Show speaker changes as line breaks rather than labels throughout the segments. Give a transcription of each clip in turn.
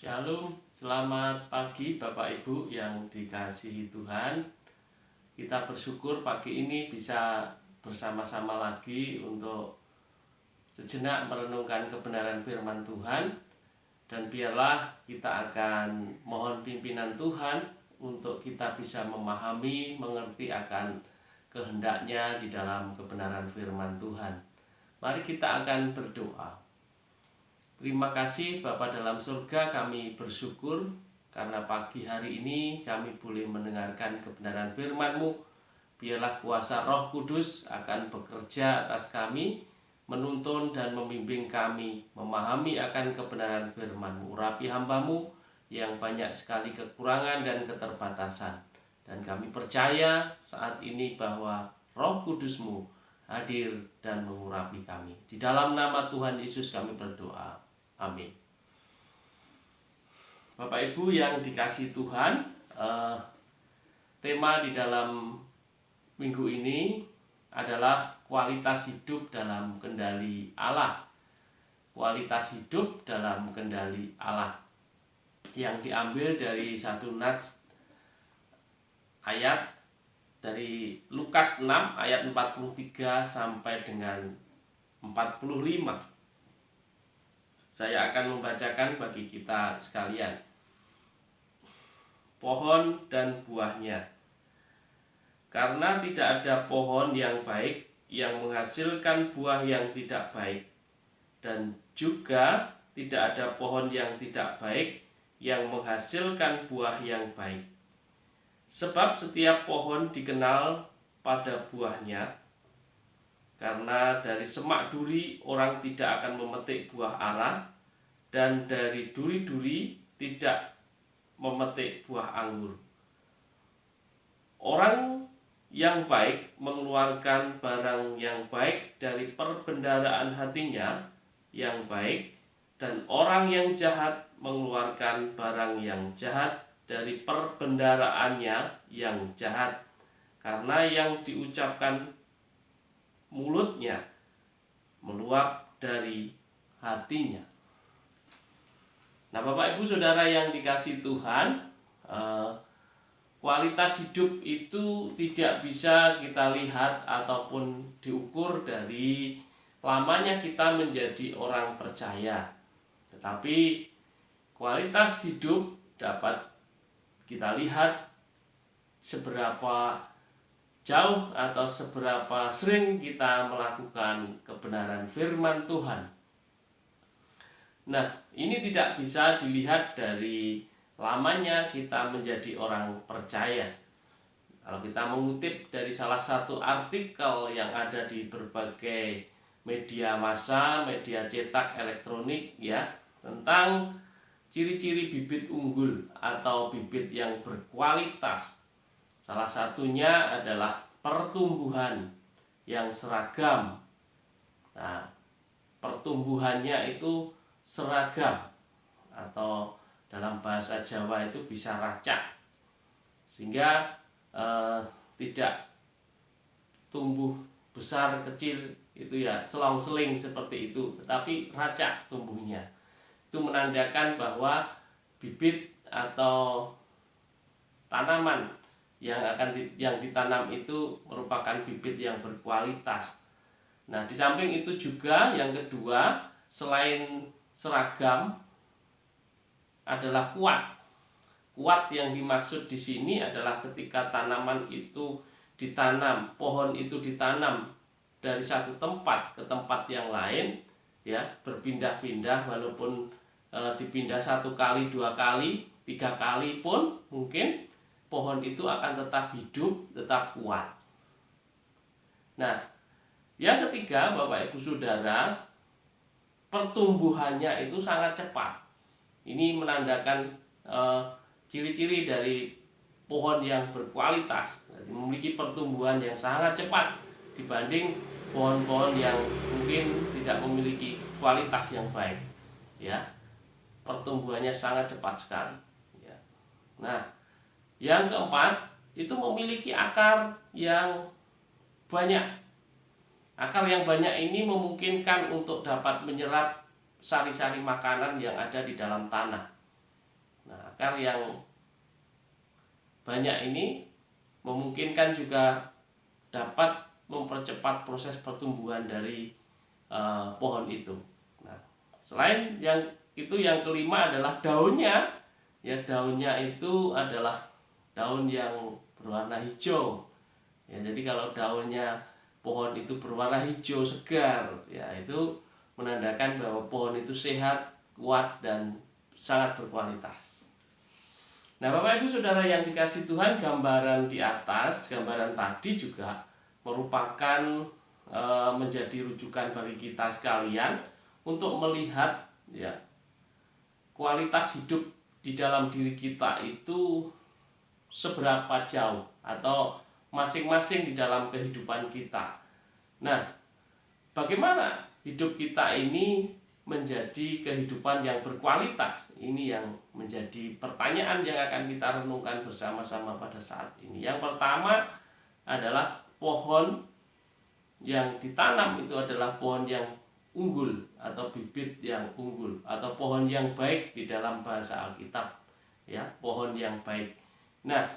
Shalom, selamat pagi Bapak Ibu yang dikasihi Tuhan. Kita bersyukur pagi ini bisa bersama-sama lagi untuk sejenak merenungkan kebenaran firman Tuhan. Dan biarlah kita akan mohon pimpinan Tuhan untuk kita bisa memahami, mengerti akan kehendaknya di dalam kebenaran firman Tuhan. Mari kita akan berdoa. Terima kasih Bapa dalam surga, kami bersyukur karena pagi hari ini kami boleh mendengarkan kebenaran firman-Mu. Biarlah kuasa Roh Kudus akan bekerja atas kami, menuntun dan membimbing kami memahami akan kebenaran firman-Mu. Urapi hamba-Mu yang banyak sekali kekurangan dan keterbatasan. Dan kami percaya saat ini bahwa Roh Kudus-Mu hadir dan mengurapi kami. Di dalam nama Tuhan Yesus kami berdoa. Amin. Bapak Ibu yang dikasihi Tuhan, tema di dalam minggu ini adalah kualitas hidup dalam kendali Allah. Kualitas hidup dalam kendali Allah yang diambil dari 1 Nats ayat dari Lukas 6 ayat 43 sampai dengan 45. Saya akan membacakan bagi kita sekalian. Pohon dan buahnya. Karena tidak ada pohon yang baik yang menghasilkan buah yang tidak baik, dan juga tidak ada pohon yang tidak baik yang menghasilkan buah yang baik. Sebab setiap pohon dikenal pada buahnya. Karena dari semak duri orang tidak akan memetik buah ara, dan dari duri-duri tidak memetik buah anggur. Orang yang baik mengeluarkan barang yang baik dari perbendaharaan hatinya yang baik, dan orang yang jahat mengeluarkan barang yang jahat dari perbendaharaannya yang jahat, karena yang diucapkan mulutnya meluap dari hatinya. Nah, Bapak Ibu Saudara yang dikasihi Tuhan, kualitas hidup itu tidak bisa kita lihat ataupun diukur dari lamanya kita menjadi orang percaya. Tetapi kualitas hidup dapat kita lihat seberapa jauh atau seberapa sering kita melakukan kebenaran firman Tuhan. Nah, ini tidak bisa dilihat dari lamanya kita menjadi orang percaya. Kalau kita mengutip dari salah satu artikel yang ada di berbagai media massa, media cetak, elektronik ya, tentang ciri-ciri bibit unggul atau bibit yang berkualitas. Salah satunya adalah pertumbuhan yang seragam. Nah, pertumbuhannya itu seragam, atau dalam bahasa Jawa itu bisa racak, sehingga tidak tumbuh besar kecil itu ya selang-seling seperti itu, tetapi racak tumbuhnya. Itu menandakan bahwa bibit atau tanaman yang ditanam itu merupakan bibit yang berkualitas. Nah, di samping itu juga yang kedua, selain seragam adalah kuat. Kuat yang dimaksud di sini adalah ketika tanaman itu ditanam, pohon itu ditanam dari satu tempat ke tempat yang lain, ya, berpindah-pindah, walaupun dipindah 1 kali, 2 kali, 3 kali pun mungkin pohon itu akan tetap hidup, tetap kuat. Nah, yang ketiga, Bapak Ibu Saudara, pertumbuhannya itu sangat cepat. Ini menandakan ciri-ciri dari pohon yang berkualitas, memiliki pertumbuhan yang sangat cepat dibanding pohon-pohon yang mungkin tidak memiliki kualitas yang baik. Ya, pertumbuhannya sangat cepat sekali. Ya. Nah, yang keempat, itu memiliki akar yang banyak. Akar yang banyak ini memungkinkan untuk dapat menyerap sari-sari makanan yang ada di dalam tanah. akar yang banyak ini memungkinkan juga dapat mempercepat proses pertumbuhan dari pohon itu. Nah, selain yang itu, yang kelima adalah daunnya. Ya, daunnya itu adalah daun yang berwarna hijau. Ya, jadi kalau daunnya pohon itu berwarna hijau segar, ya itu menandakan bahwa pohon itu sehat, kuat, dan sangat berkualitas. Nah, Bapak Ibu Saudara yang dikasihi Tuhan, gambaran di atas, gambaran tadi juga merupakan menjadi rujukan bagi kita sekalian untuk melihat ya kualitas hidup di dalam diri kita itu seberapa jauh, atau masing-masing di dalam kehidupan kita. Nah, bagaimana hidup kita ini menjadi kehidupan yang berkualitas? Ini yang menjadi pertanyaan yang akan kita renungkan bersama-sama pada saat ini. Yang pertama adalah pohon yang ditanam itu adalah pohon yang unggul atau bibit yang unggul atau pohon yang baik di dalam bahasa Alkitab, ya, pohon yang baik. Nah,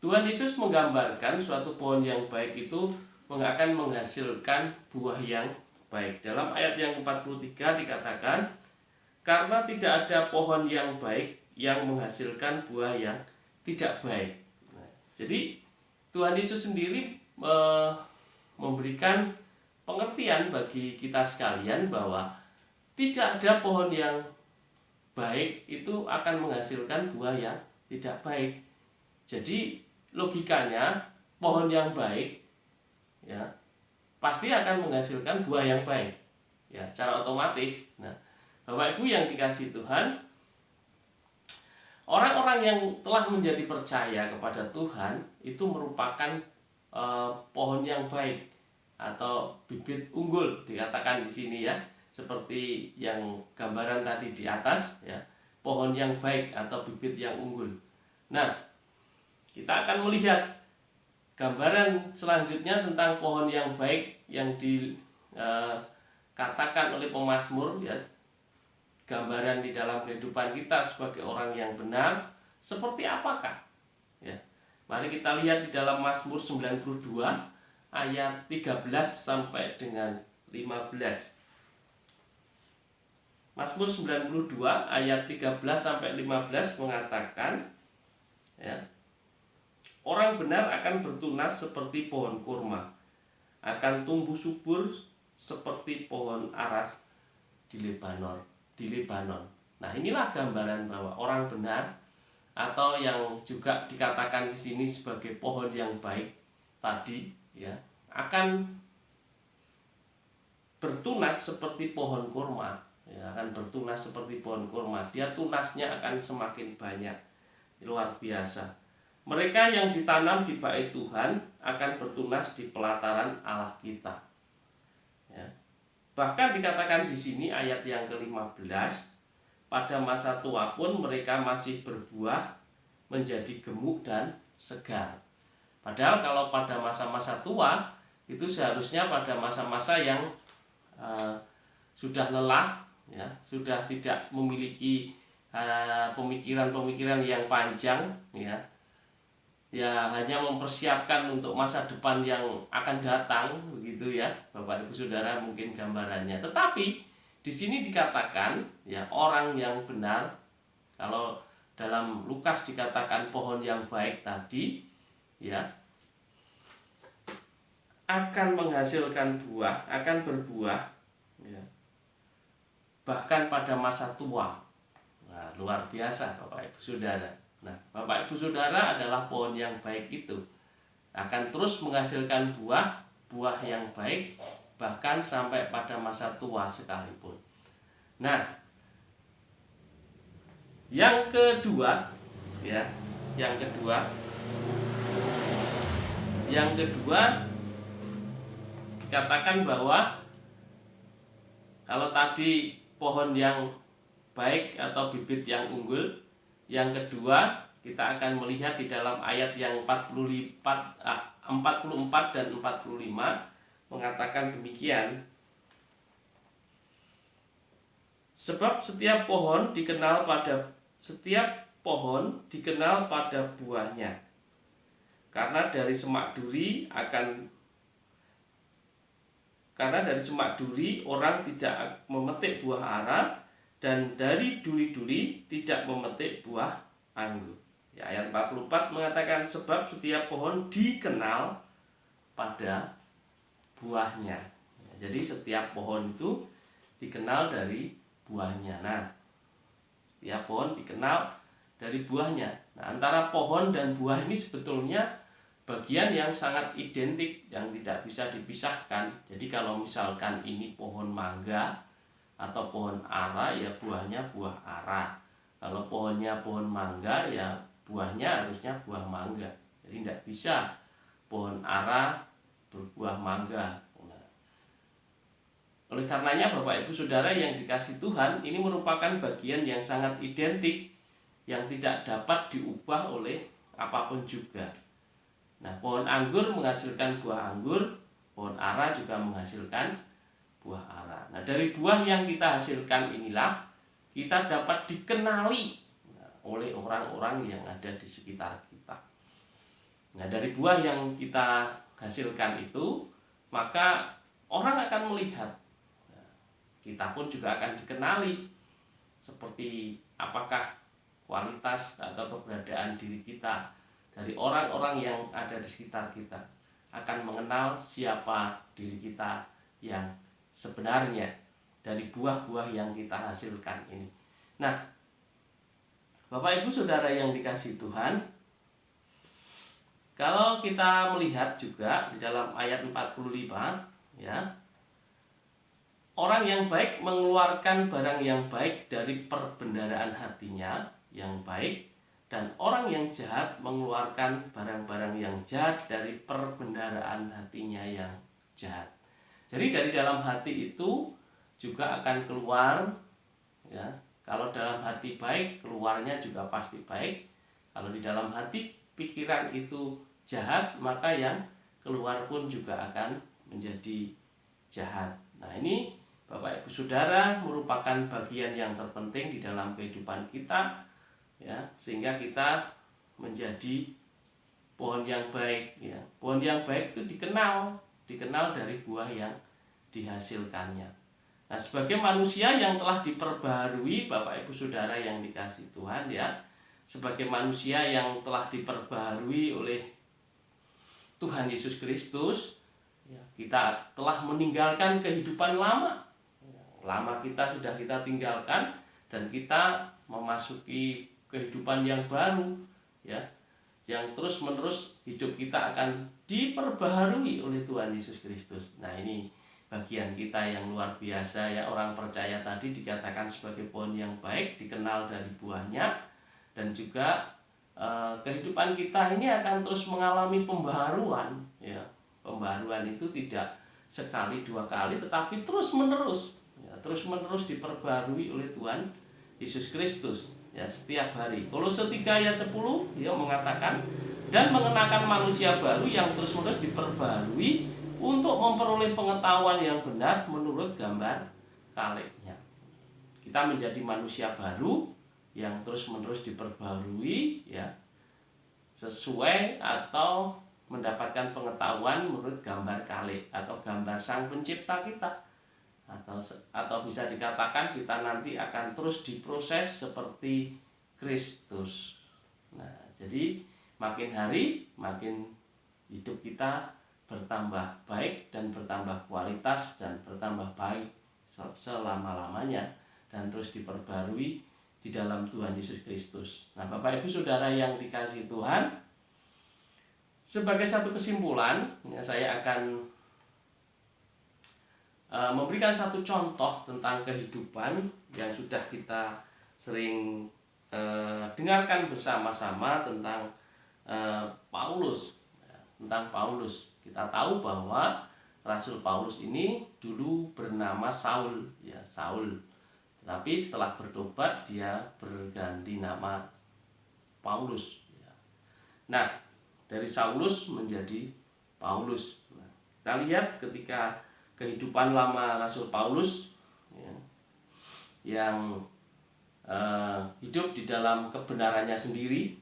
Tuhan Yesus menggambarkan suatu pohon yang baik itu akan menghasilkan buah yang baik. Dalam ayat yang 43 dikatakan, karena tidak ada pohon yang baik yang menghasilkan buah yang tidak baik. Nah, jadi Tuhan Yesus sendiri memberikan pengertian bagi kita sekalian bahwa tidak ada pohon yang baik itu akan menghasilkan buah yang tidak baik. Jadi logikanya pohon yang baik ya pasti akan menghasilkan buah yang baik, ya, secara otomatis. Nah, Bapak Ibu yang dikasihi Tuhan, orang-orang yang telah menjadi percaya kepada Tuhan itu merupakan pohon yang baik atau bibit unggul, dikatakan di sini ya, seperti yang gambaran tadi di atas ya, pohon yang baik atau bibit yang unggul. Nah, kita akan melihat gambaran selanjutnya tentang pohon yang baik yang dikatakan oleh pemazmur ya, gambaran di dalam kehidupan kita sebagai orang yang benar seperti apakah ya. Mari kita lihat di dalam Mazmur 92 ayat 13 sampai dengan 15. Mazmur 92 ayat 13 sampai 15 mengatakan ya, orang benar akan bertunas seperti pohon kurma, akan tumbuh subur seperti pohon aras di Lebanon. Nah, inilah gambaran bahwa orang benar atau yang juga dikatakan di sini sebagai pohon yang baik tadi ya, akan bertunas seperti pohon kurma ya, akan bertunas seperti pohon kurma. Dia tunasnya akan semakin banyak, luar biasa. Mereka yang ditanam di bait Tuhan akan bertunas di pelataran Allah kita ya. Bahkan dikatakan di sini ayat yang ke-15, pada masa tua pun mereka masih berbuah menjadi gemuk dan segar. Padahal kalau pada masa-masa tua itu seharusnya pada masa-masa yang sudah lelah ya, sudah tidak memiliki pemikiran-pemikiran yang panjang ya, hanya mempersiapkan untuk masa depan yang akan datang, begitu ya Bapak Ibu Saudara, mungkin gambarannya. Tetapi di sini dikatakan ya, orang yang benar, kalau dalam Lukas dikatakan pohon yang baik tadi ya, akan menghasilkan buah, akan berbuah ya, bahkan pada masa tua. Nah, luar biasa Bapak Ibu Saudara. Nah, Bapak Ibu Saudara adalah pohon yang baik itu, akan terus menghasilkan buah yang baik bahkan sampai pada masa tua sekalipun. Nah, yang kedua ya, yang kedua dikatakan bahwa kalau tadi pohon yang baik atau bibit yang unggul, yang kedua kita akan melihat di dalam ayat yang 44 dan 45 mengatakan demikian. Sebab setiap pohon dikenal pada pohon dikenal pada buahnya. Karena dari semak duri orang tidak memetik buah ara, dan dari duri-duri tidak memetik buah anggur. Ya, ayat 44 mengatakan sebab setiap pohon dikenal pada buahnya. Ya, jadi setiap pohon itu dikenal dari buahnya. Nah, setiap pohon dikenal dari buahnya. Nah, antara pohon dan buah ini sebetulnya bagian yang sangat identik, yang tidak bisa dipisahkan. Jadi kalau misalkan ini pohon mangga atau pohon ara, ya buahnya buah ara. Kalau pohonnya pohon mangga, ya buahnya harusnya buah mangga. Jadi tidak bisa pohon ara berbuah mangga. Nah, oleh karenanya Bapak Ibu Saudara yang dikasihi Tuhan, ini merupakan bagian yang sangat identik, yang tidak dapat diubah oleh apapun juga. Nah, pohon anggur menghasilkan buah anggur, pohon ara juga menghasilkan buah ara. Nah, dari buah yang kita hasilkan inilah kita dapat dikenali oleh orang-orang yang ada di sekitar kita. Nah, dari buah yang kita hasilkan itu, maka orang akan melihat. Nah, kita pun juga akan dikenali seperti apakah kualitas atau keberadaan diri kita. Dari orang-orang yang ada di sekitar kita akan mengenal siapa diri kita yang sebenarnya dari buah-buah yang kita hasilkan ini. Nah, Bapak Ibu Saudara yang dikasihi Tuhan, kalau kita melihat juga di dalam ayat 45, ya, orang yang baik mengeluarkan barang yang baik dari perbendaharaan hatinya yang baik, dan orang yang jahat mengeluarkan barang-barang yang jahat dari perbendaharaan hatinya yang jahat. Jadi dari dalam hati itu juga akan keluar, ya. Kalau dalam hati baik, keluarnya juga pasti baik. Kalau di dalam hati pikiran itu jahat, maka yang keluar pun juga akan menjadi jahat. Nah, ini Bapak Ibu Saudara merupakan bagian yang terpenting di dalam kehidupan kita, ya, sehingga kita menjadi pohon yang baik, ya. Pohon yang baik itu dikenal dari buah yang dihasilkannya. Nah, sebagai manusia yang telah diperbaharui, Bapak Ibu Saudara yang dikasihi Tuhan, ya, sebagai manusia yang telah diperbaharui oleh Tuhan Yesus Kristus, ya, kita telah meninggalkan kehidupan lama. Lama kita sudah kita tinggalkan, dan kita memasuki kehidupan yang baru, ya, yang terus-menerus hidup kita akan diperbaharui oleh Tuhan Yesus Kristus. Nah, ini bagian kita yang luar biasa, ya. Orang percaya tadi dikatakan sebagai pohon yang baik, dikenal dari buahnya, dan juga kehidupan kita ini akan terus mengalami pembaharuan, ya. Pembaharuan itu tidak sekali dua kali, tetapi terus-menerus, ya, terus-menerus diperbaharui oleh Tuhan Yesus Kristus, ya, setiap hari. Kolose 3 ayat 10 dia mengatakan, dan mengenakan manusia baru yang terus-menerus diperbaharui untuk memperoleh pengetahuan yang benar menurut gambar kalibnya. Kita menjadi manusia baru yang terus-menerus diperbaharui, ya, sesuai atau mendapatkan pengetahuan menurut gambar kalib atau gambar Sang Pencipta kita. Atau bisa dikatakan kita nanti akan terus diproses seperti Kristus. Nah, jadi makin hari makin hidup kita bertambah baik dan bertambah kualitas dan bertambah baik selama-lamanya, dan terus diperbarui di dalam Tuhan Yesus Kristus. Nah, Bapak Ibu Saudara yang dikasihi Tuhan, sebagai satu kesimpulan, ya, saya akan memberikan satu contoh tentang kehidupan yang sudah kita sering dengarkan bersama-sama tentang Paulus. Tentang Paulus, kita tahu bahwa Rasul Paulus ini dulu bernama Saul, ya, Saul. Tapi setelah bertobat dia berganti nama Paulus, ya. Nah, dari Saulus menjadi Paulus. Nah, kita lihat ketika kehidupan lama Rasul Paulus, ya, yang hidup di dalam kebenarannya sendiri.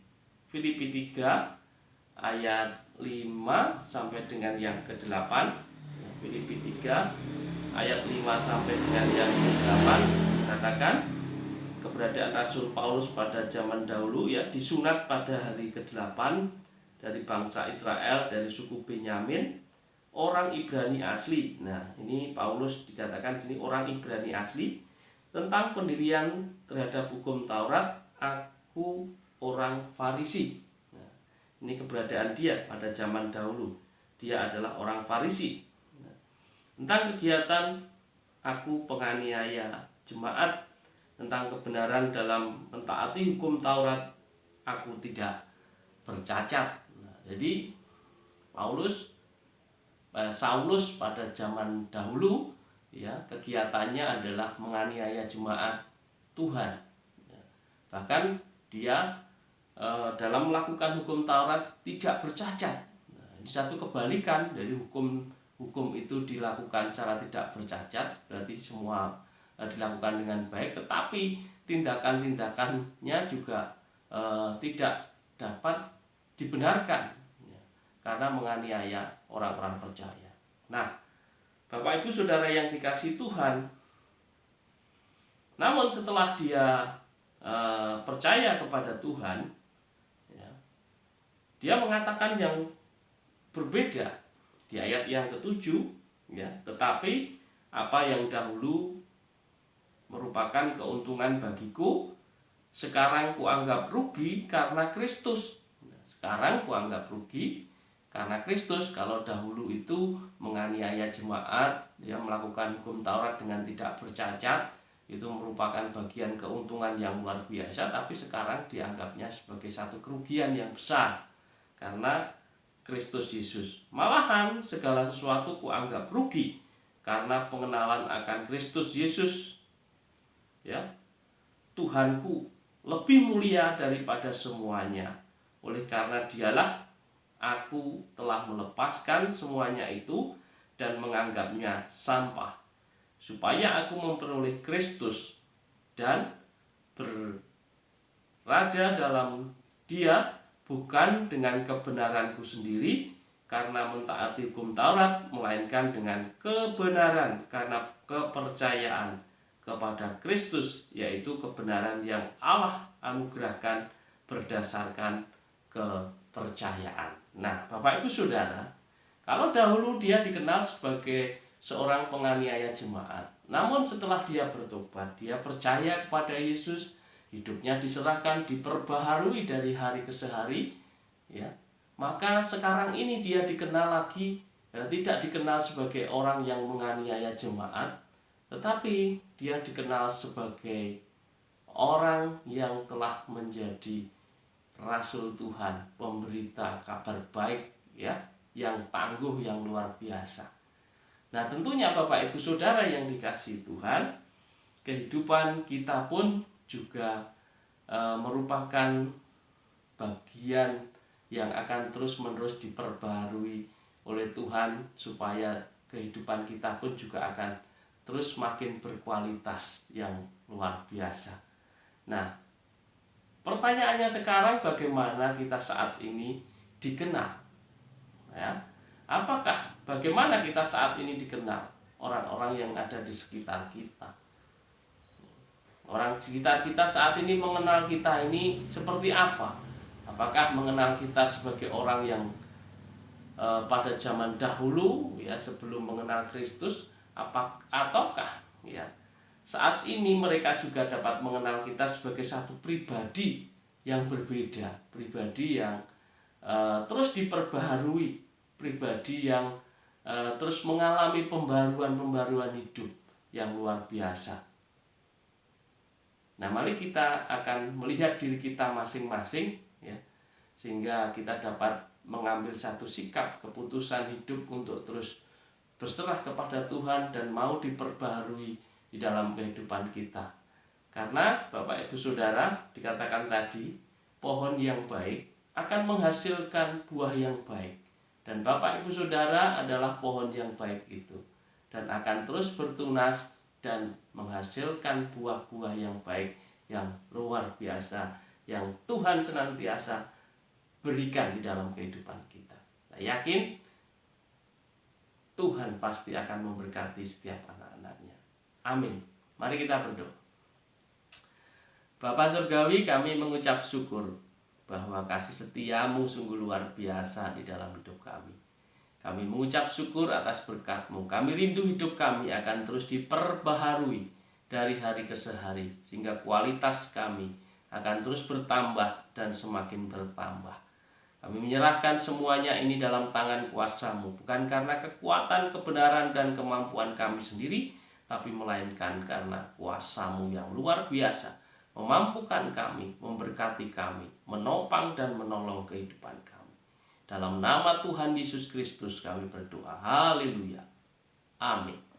Filipi 3 ayat 5 sampai dengan yang ke-8. Filipi 3 ayat 5 sampai dengan yang ke-8 dikatakan, keberadaan Rasul Paulus pada zaman dahulu, ya, disunat pada hari ke-8 dari bangsa Israel, dari suku Benyamin, orang Ibrani asli. Nah, ini Paulus dikatakan sini orang Ibrani asli. Tentang pendirian terhadap hukum Taurat, aku orang Farisi. Nah, ini keberadaan dia pada zaman dahulu. Dia adalah orang Farisi. Nah, tentang kegiatan, aku penganiaya jemaat. Tentang kebenaran dalam mentaati hukum Taurat, aku tidak bercacat. Nah, jadi Saulus pada zaman dahulu, ya, kegiatannya adalah menganiaya jemaat Tuhan. Bahkan dia dalam melakukan hukum Taurat tidak bercacat. Nah, ini satu kebalikan dari hukum itu dilakukan secara tidak bercacat, berarti semua dilakukan dengan baik, tetapi tindakan-tindakannya juga tidak dapat dibenarkan, ya, karena menganiaya orang-orang percaya. Nah, Bapak Ibu Saudara yang dikasihi Tuhan, namun setelah dia percaya kepada Tuhan, ya, dia mengatakan yang berbeda di ayat yang ke-7, ya, tetapi apa yang dahulu merupakan keuntungan bagiku, sekarang kuanggap rugi karena Kristus. Sekarang kuanggap rugi karena Kristus. Kalau dahulu itu menganiaya jemaat, dia melakukan hukum Taurat dengan tidak bercacat, itu merupakan bagian keuntungan yang luar biasa, tapi sekarang dianggapnya sebagai satu kerugian yang besar karena Kristus Yesus. Malahan segala sesuatu kuanggap rugi karena pengenalan akan Kristus Yesus, ya, Tuhanku, lebih mulia daripada semuanya. Oleh karena dialah aku telah melepaskan semuanya itu dan menganggapnya sampah, supaya aku memperoleh Kristus dan berada dalam Dia, bukan dengan kebenaranku sendiri karena mentaati hukum Taurat, melainkan dengan kebenaran karena kepercayaan kepada Kristus, yaitu kebenaran yang Allah anugerahkan berdasarkan kepercayaan. Nah, Bapak Ibu Saudara, kalau dahulu dia dikenal sebagai seorang penganiaya jemaat, namun setelah dia bertobat, dia percaya kepada Yesus, hidupnya diserahkan, diperbaharui dari hari ke hari, ya, maka sekarang ini dia dikenal lagi, ya, tidak dikenal sebagai orang yang menganiaya jemaat, tetapi dia dikenal sebagai orang yang telah menjadi Rasul Tuhan, pemberita kabar baik, ya, yang tangguh, yang luar biasa. Nah, tentunya Bapak Ibu Saudara yang dikasihi Tuhan, kehidupan kita pun juga merupakan bagian yang akan terus-menerus diperbarui oleh Tuhan, supaya kehidupan kita pun juga akan terus makin berkualitas yang luar biasa. Nah, pertanyaannya sekarang, bagaimana kita saat ini dikenal? Ya, bagaimana kita saat ini dikenal orang-orang yang ada di sekitar kita? Orang sekitar kita saat ini mengenal kita ini seperti apa? Apakah mengenal kita sebagai orang yang pada zaman dahulu, ya, sebelum mengenal Kristus, ataukah, ya, saat ini mereka juga dapat mengenal kita sebagai satu pribadi yang berbeda, pribadi yang terus diperbaharui, pribadi yang terus mengalami pembaruan hidup yang luar biasa. Nah, mari kita akan melihat diri kita masing-masing, ya, sehingga kita dapat mengambil satu sikap keputusan hidup untuk terus berserah kepada Tuhan dan mau diperbaharui di dalam kehidupan kita. Karena Bapak Ibu Saudara, dikatakan tadi, pohon yang baik akan menghasilkan buah yang baik, dan Bapak Ibu Saudara adalah pohon yang baik itu, dan akan terus bertunas dan menghasilkan buah-buah yang baik yang luar biasa yang Tuhan senantiasa berikan di dalam kehidupan kita. Saya yakin Tuhan pasti akan memberkati setiap anak-anaknya. Amin. Mari kita berdoa. Bapa Surgawi, kami mengucap syukur bahwa kasih setiamu sungguh luar biasa di dalam hidup kami. Kami mengucap syukur atas berkat-Mu. Kami rindu hidup kami akan terus diperbaharui dari hari ke hari, sehingga kualitas kami akan terus bertambah dan semakin bertambah. Kami menyerahkan semuanya ini dalam tangan kuasa-Mu, bukan karena kekuatan, kebenaran, dan kemampuan kami sendiri, tapi melainkan karena kuasa-Mu yang luar biasa, memampukan kami, memberkati kami, menopang dan menolong kehidupan kami. Dalam nama Tuhan Yesus Kristus kami berdoa. Haleluya. Amin.